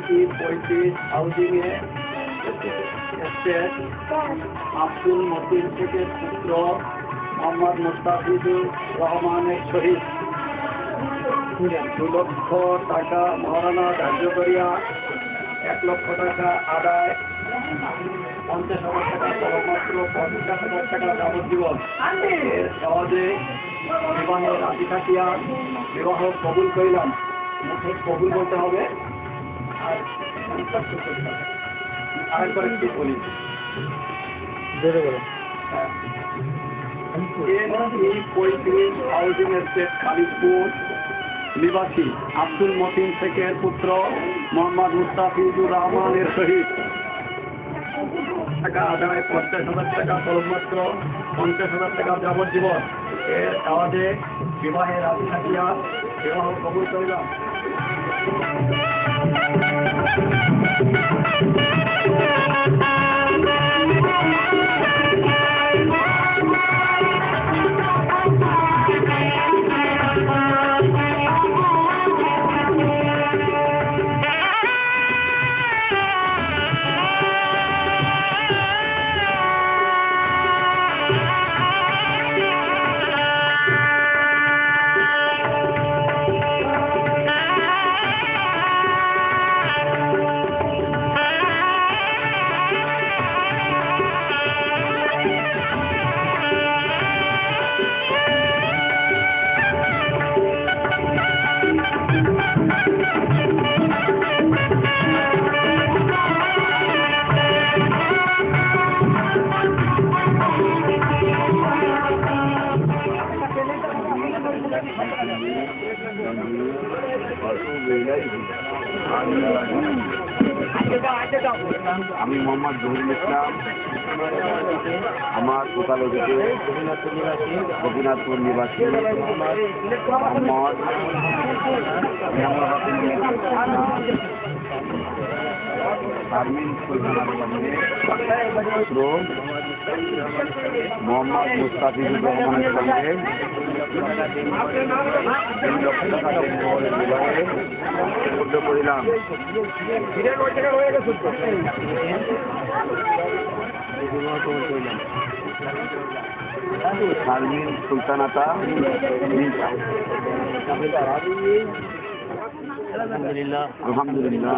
35 housing estate Abdul Matin শেখের পুত্র মোহাম্মদ মুস্তাফিজুর রহমানের সহিত 2 লক্ষ টাকা মহারণা ধার্য করিয়া 1 লক্ষ টাকা আদায় 50,000 টাকা সর্বমাত্র 50,000 টাকা যাবজ্জীবন এর সহজে বিবাহের রাশি থাকিয়া বিবাহ কবুল করিলাম। মুখে কবুল বলতে হবে আর আরেকবার একটু বলি হাউজিং এস্টেট খালিদপুর নিবাসী আব্দুল মতিন শেখের পুত্র মোহাম্মদ মুস্তাফিজুর রহমানের সহিত টাকা আদায় 50,000 টাকা সর্বমাত্র 50,000 টাকা যাবজ্জীবন এর আওয়াজে বিবাহের রাশি থাকিয়া বিবাহ কবুল করিলাম। আমি মোহাম্মদ জহিরুল ইসলাম, আমার ওকালতিতে গোপীনাথপুর নিবাসী মোহাম্মদ শারমিন সুলতানার পুত্র মোহাম্মদ মুস্তাফিজুর রহমানের সঙ্গে 2 লক্ষ টাকা বিবাহে পূর্ণ করিলাম। শারমিন সুলতানাতা আলহামদুলিল্লাহ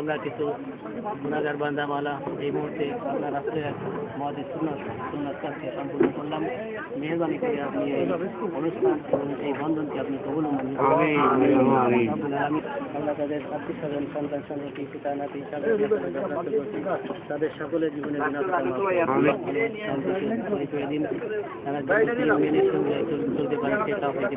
আমরা কিছু গুনাহগার বান্দা মাওলা এই মুহূর্তে আপনার রাস্তায় মহাদিস সুন্নাত কাজকে সম্পূর্ণ করলাম। মেহরবানি করে আপনি এই অনুষ্ঠান এবং এই বন্ধনকে আপনি কবুল মঞ্জুর করুন। আমরা তাদের আত্মীয় স্বজন সন্তান সন্ততি পিতা নাতি তাদের সকলের জীবনে দিন তারা মেনে চলতে পারে সেটাও হয়তো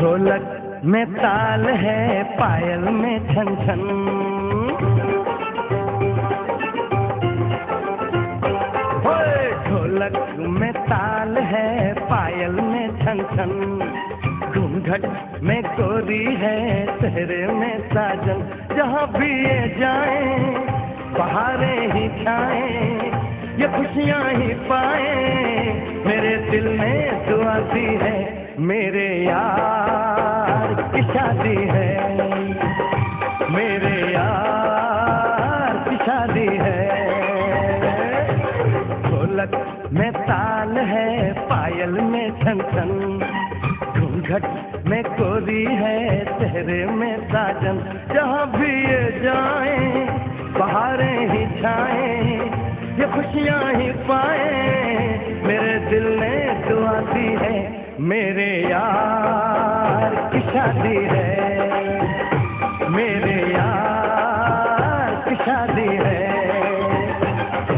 ढोलक में ताल है पायल में छन छन, ढोलक में ताल है पायल में छन छन, घूम घूंघट में गोरी है चेहरे में साजन, जहाँ भी ये जाए बहारें ही छाएं, ये खुशियाँ ही पाए, मेरे दिल में दुआ दी है, मेरे यार की शादी है, मेरे यार की शादी है। ढोलक में ताल है, पायल में छन छन, घूंघट में गोरी है चेहरे में साजन, जहाँ भी ये जाए बहारें ही छाएं, ये खुशियाँ ही पाए, मेरे दिल ने दुआ दी है, मेरे यार की शादी है, मेरे यार की शादी है,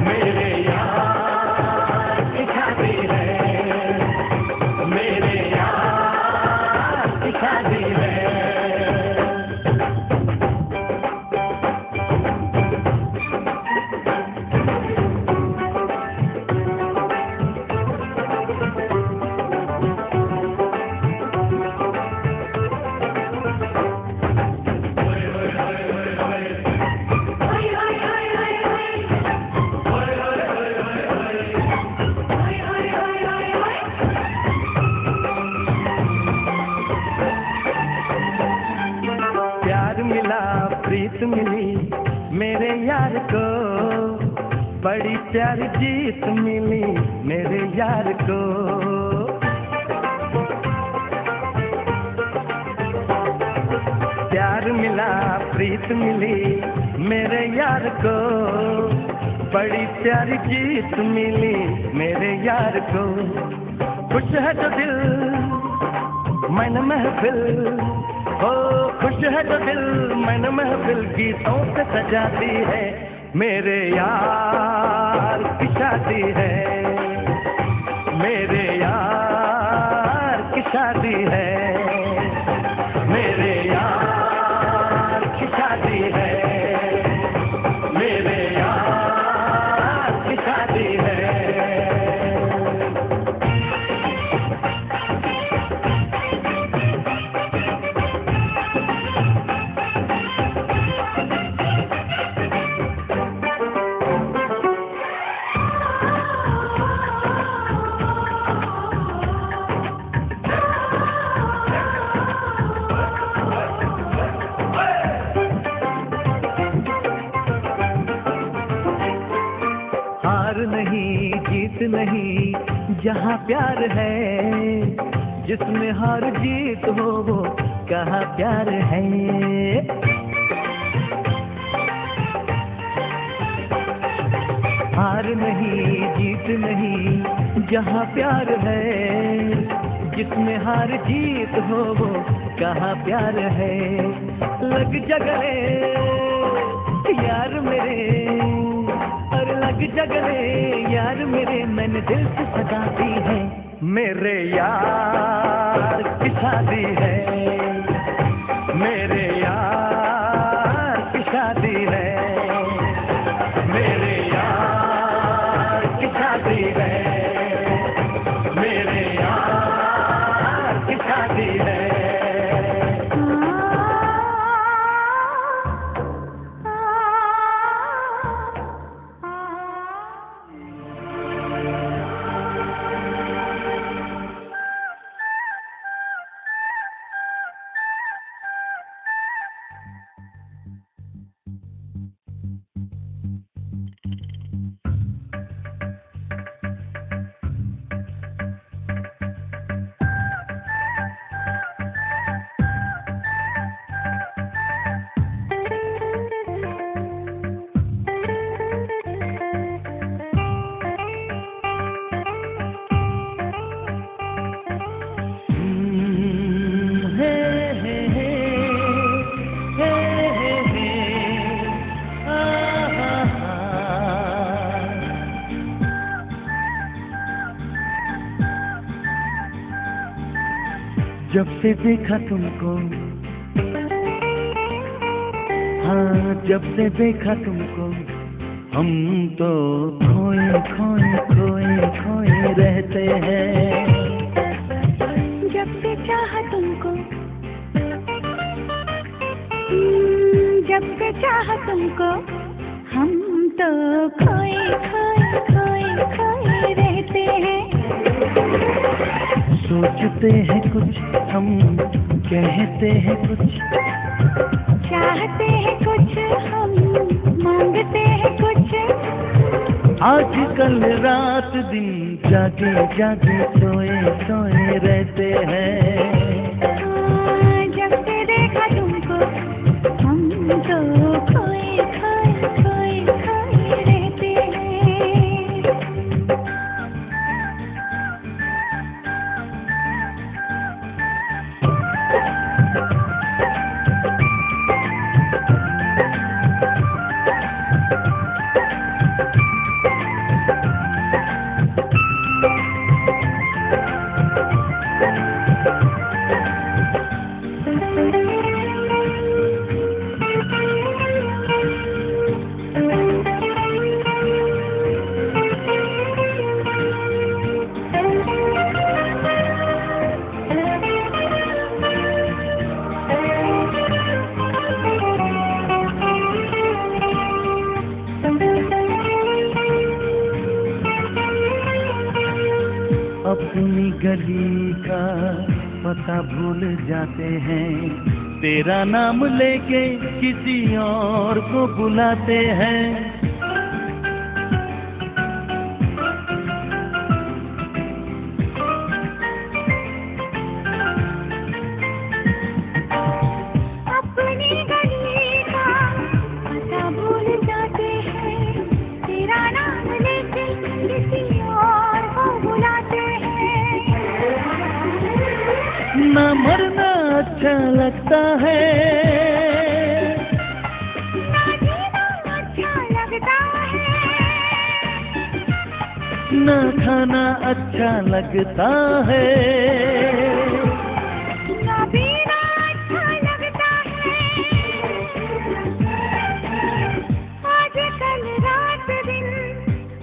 मेरे यार की शादी है, मेरे यार की शादी है। प्रीत मिली मेरे यार को, बड़ी प्यारी जीत मिली मेरे यार को, प्यार मिला प्रीत मिली मेरे यार को, बड़ी प्यारी जीत मिली मेरे यार को। खुश है तो दिल मन महफिल, ओ खुश है तो दिल मन महफिल गीतों से सजाती है, मेरे यार की शादी है, मेरे यार की शादी है, मेरे यार की शादी है, मेरे यार की शादी है। हार नहीं जीत नहीं जहाँ प्यार है, जिसमें हार जीत हो वो कहाँ प्यार है। हार नहीं जीत नहीं जहाँ प्यार है, जिसमें हार जीत हो वो कहाँ प्यार है। लग जगले यार मेरे, और लग जगले यार मेरे, मैंने दिल से सजा दी है, मेरे यार की शादी है, मेरे यार की शादी है, मेरे यार की शादी है, मेरे यार की शादी है। जब से देखा तुमको, हाँ जब से देखा तुमको, हम तो खोए खोए खोए खोए रहते हैं। जब से चाहा तुमको, जब से चाहा तुमको हम तो खोए खोए खोए खोए रहते हैं। सोचते हैं कुछ हम, कहते हैं कुछ, चाहते हैं कुछ हम, मांगते हैं कुछ। आजकल रात दिन जागे जागे सोए सोए रहते हैं। जब से देखा तुमको हम तो खोए खोए खोए खोए रहते हैं। अपनी गली का पता भूल जाते हैं, तेरा नाम लेके किसी और को बुलाते हैं। अपनी गली का पता भूल जाते हैं, तेरा नाम लेके किसी और को बुलाते हैं। ना मरना अच्छा लगता है, ना जीना अच्छा लगता है, ना खाना अच्छा लगता है। ना पीना अच्छा लगता है। आजकल रात दिन,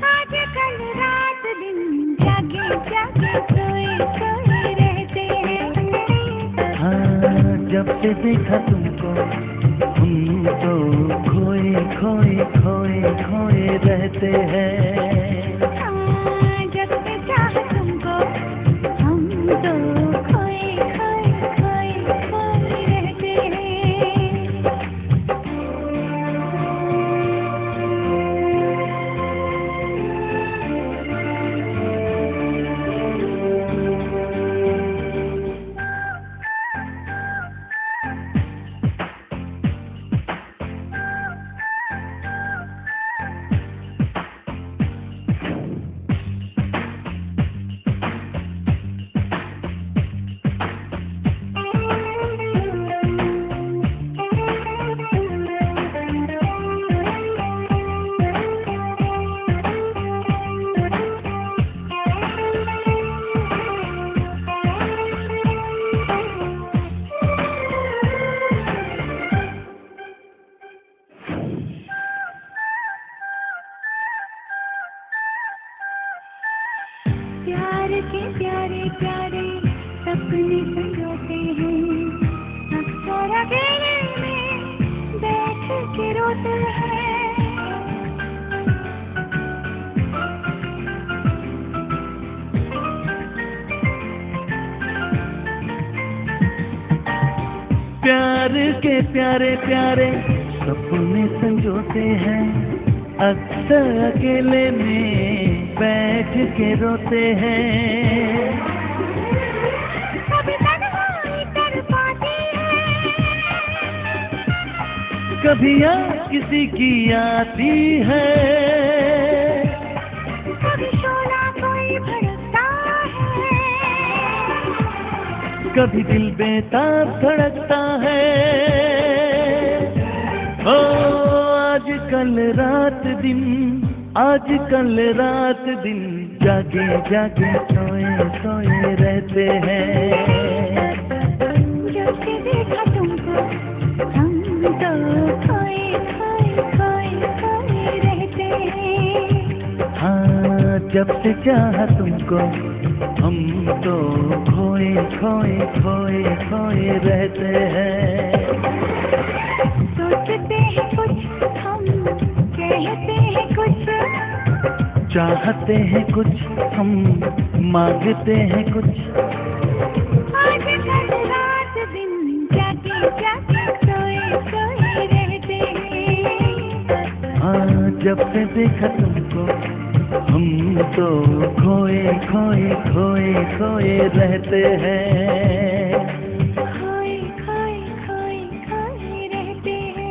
आजकल रात दिन जागे जागे सोए सोए रहते हैं। हाँ, जब से देखा तुमको हम तो खोए खोए खोए खोए रहते हैं। जब से चाहा तुमको हम तो खोए खोए खोए खोए रहते हैं। प्यार के प्यारे प्यारे सपने संजोते हैं, अक्सर अकेले में बैठ के रोते हैं। प्यार के प्यारे प्यारे सपने संजोते हैं, अक्सर अकेले में बैठ के रोते हैं। कभी तन्हाई तड़पाती है, कभी याद किसी की आती है, कभी शोला कोई भड़कता है, कभी दिल बेताब धड़कता है। ओ आजकल रात दिन, आजकल रात दिन जागे जागे सोए सोए रहते हैं। जब से देखा तुमको हम तो खोए खोए खोए खोए रहते हैं। हाँ, जब से चाहा तुमको हम तो खोए खोए खोए खोए रहते हैं। सोचते हैं चाहते हैं कुछ, हम मांगते हैं कुछ। आज तक रात दिन जागे जागे सोए सोए रहते हैं। हाँ, जब से देखा तुमको हम तो खोए खोए खोए खोए रहते हैं। खोए खोए खोए खोए रहते हैं।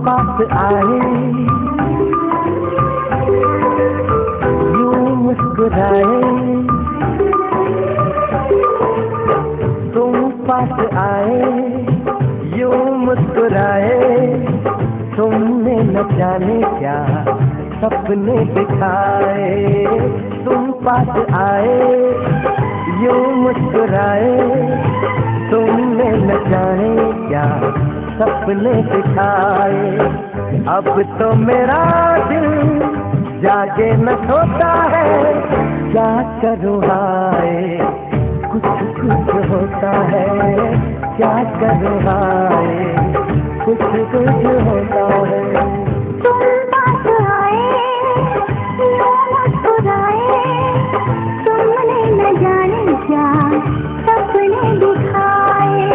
पास आए यूं मुस्कुराए, तुम पास आए यूं मुस्कुराए। तुमने न जाने क्या सपने दिखाए। तुम पास आए यूं मुस्कुराए, तुमने न जाने क्या सपने दिखाए। अब तो मेरा दिल जागे न सोता है, क्या करूँ हाय कुछ कुछ होता है। क्या करूँ हाय कुछ कुछ होता है। तुम पास आए यूं मुस्कुराए, तुमने न जाने क्या सपने दिखाए।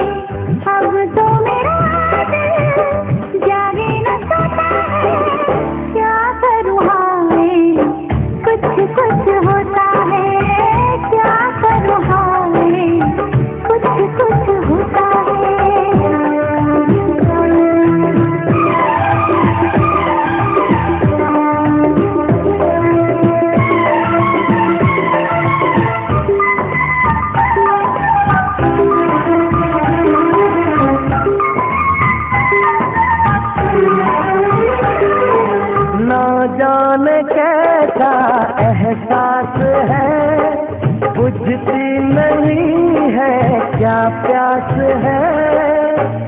अब तो मेरा दिल जागे न सोता है, क्या करूँ हाय कुछ कुछ होता है। क्या करूँ हाय कुछ कुछ होता है। जाने कैसा एहसास है, बुझती नहीं है क्या प्यास है।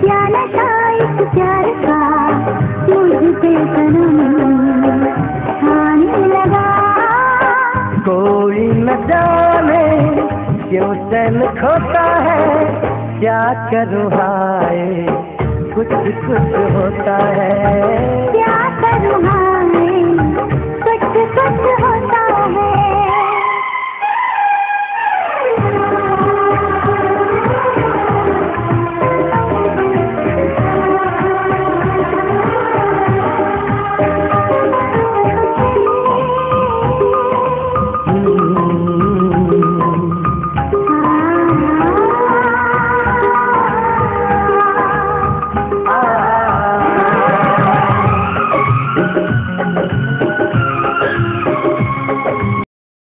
क्या नशा इस प्यार का मुझसे सनम छाने लगा। कोई न जाने क्यों चैन खोता है, क्या करूँ हाय कुछ कुछ होता है। क्या